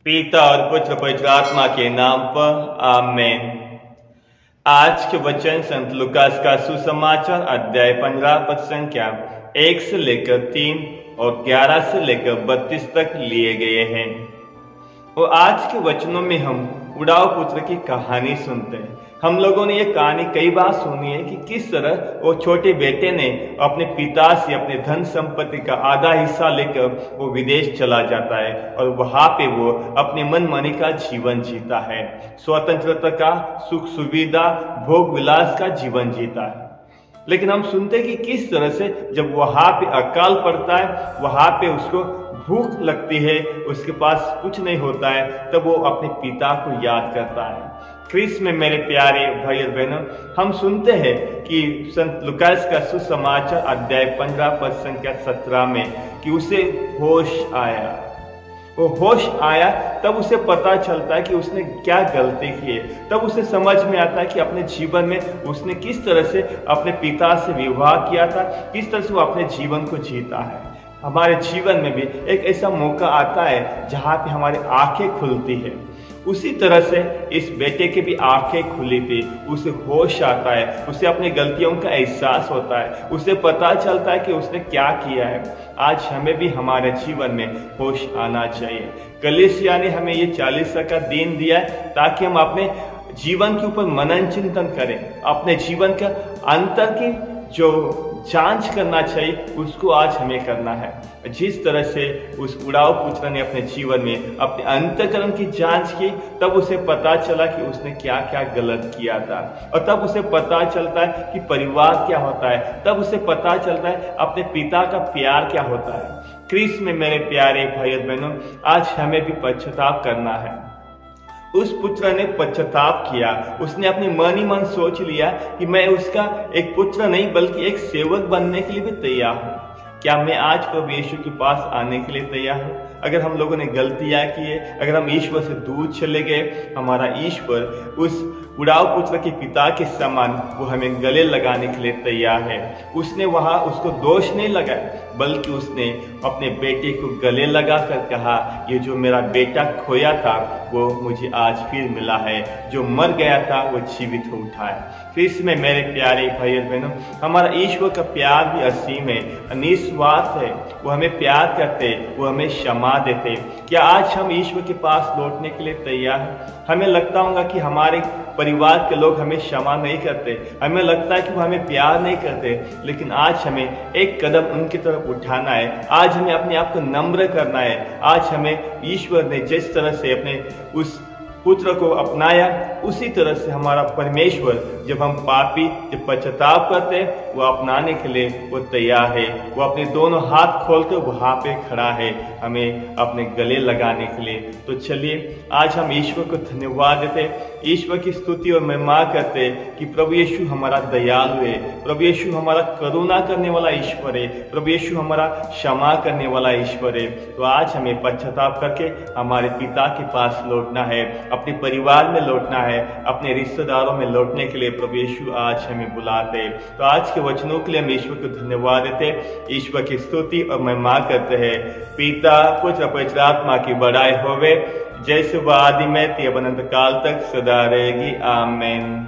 पिता और पुत्र पवित्र आत्मा के नाम पर आमेन। आज के वचन संत लूकास का सुसमाचार अध्याय 15 पद संख्या 1 से लेकर 3 और 11 से लेकर 32 तक लिए गए हैं। और आज के वचनों में हम उड़ाऊ पुत्र की कहानी सुनते हैं। हम लोगों ने यह कहानी कई बार सुनी है कि किस तरह वो छोटे बेटे ने अपने पिता से अपने धन संपत्ति का आधा हिस्सा लेकर वो विदेश चला जाता है और वहां पे वो अपने मनमानी का जीवन जीता है, स्वतंत्रता का, सुख सुविधा, भोग विलास का जीवन जीता है। लेकिन हम सुनते हैं कि किस तरह से जब वहां पे अकाल पड़ता है, वहां पे उसको भूख लगती है, उसके पास कुछ नहीं होता है, तब वो अपने पिता को याद करता है। ख्रीस्त में मेरे प्यारे भाई और बहनों, हम सुनते हैं कि संत लूकास का सुसमाचार अध्याय 15 पद संख्या 17 में कि उसे होश आया। वो होश आया तब उसे पता चलता है कि उसने क्या गलती की है। तब उसे समझ में आता है कि अपने जीवन में उसने किस तरह से अपने पिता से विवाह किया था, किस तरह से वो अपने जीवन को जीता है। हमारे जीवन में भी एक ऐसा मौका आता है जहाँ पे हमारी आंखें खुलती है। उसी तरह से इस बेटे की भी आंखें खुली थी, उसे होश आता है, उसे अपनी गलतियों का एहसास होता है, उसे पता चलता है कि उसने क्या किया है। आज हमें भी हमारे जीवन में होश आना चाहिए। कलीसिया ने हमें ये 40 का दिन दिया है ताकि हम अपने जीवन के ऊपर मनन चिंतन करें, अपने जीवन का अंतर की जो जांच करना चाहिए उसको आज हमें करना है। जिस तरह से उस उड़ाऊ पुत्र ने अपने जीवन में अपने अंतःकरण की जांच की, तब उसे पता चला कि उसने क्या क्या गलत किया था, और तब उसे पता चलता है कि परिवार क्या होता है, तब उसे पता चलता है अपने पिता का प्यार क्या होता है। ख्रीस्त में मेरे प्यारे भाई और बहनों, आज हमें भी पश्चाताप करना है। उस पुत्र ने पश्चाताप किया, उसने अपने मन ही मन सोच लिया कि मैं उसका एक पुत्र नहीं बल्कि एक सेवक बनने के लिए भी तैयार हूँ। क्या मैं आज प्रभु यीशु के पास आने के लिए तैयार हूँ? अगर हम लोगों ने गलतियां की है, अगर हम ईश्वर से दूर चले गए, हमारा ईश्वर उस उड़ाऊ पुत्र के पिता के समान वो हमें गले लगाने के लिए तैयार है। उसने वहां उसको दोष नहीं लगाया, बल्कि उसने अपने बेटे को गले लगा कर कहा, ये जो मेरा बेटा खोया था वो मुझे आज फिर मिला है, जो मर गया था वो जीवित हो उठा है। फिर इसमें मेरे प्यारे भाई और बहनों, हमारा ईश्वर का प्यार भी असीम है, निस्वार्थ है। वो हमें प्यार करते, वो हमें क्षमा देते। क्या आज हम ईश्वर के पास लौटने के लिए तैयार हैं? हमें लगता होगा कि हमारे परिवार के लोग हमें क्षमा नहीं करते, हमें लगता है कि वो हमें प्यार नहीं करते, लेकिन आज हमें एक कदम उनकी तरफ उठाना है। आज हमें अपने आप को नम्र करना है। आज हमें ईश्वर ने जिस तरह से अपने उस पुत्र को अपनाया, उसी तरह से हमारा परमेश्वर जब हम पापी जब पश्चाताप करते हैं, वो अपनाने के लिए वो तैयार है। वो अपने दोनों हाथ खोलकर वहां पे खड़ा है हमें अपने गले लगाने के लिए। तो चलिए आज हम ईश्वर को धन्यवाद देते, ईश्वर की स्तुति और महिमा करते कि प्रभु यीशु हमारा दयालु है, प्रभु यीशु हमारा करुणा करने वाला ईश्वर है, प्रभु यीशु हमारा क्षमा करने वाला ईश्वर है। तो आज हमें पश्चाताप करके हमारे पिता के पास लौटना है, अपने परिवार में लौटना है, अपने रिश्तेदारों में लौटने के लिए प्रभु यीशु आज हमें बुलाते। तो आज के वचनों के लिए हम ईश्वर को धन्यवाद देते, ईश्वर की स्तुति और महिमा करते हैं। पिता पुत्र पवित्र आत्मा की बड़ाई होवे, जैसे वह आदि में थी अब अनंत काल तक सदा रहेगी। आमीन।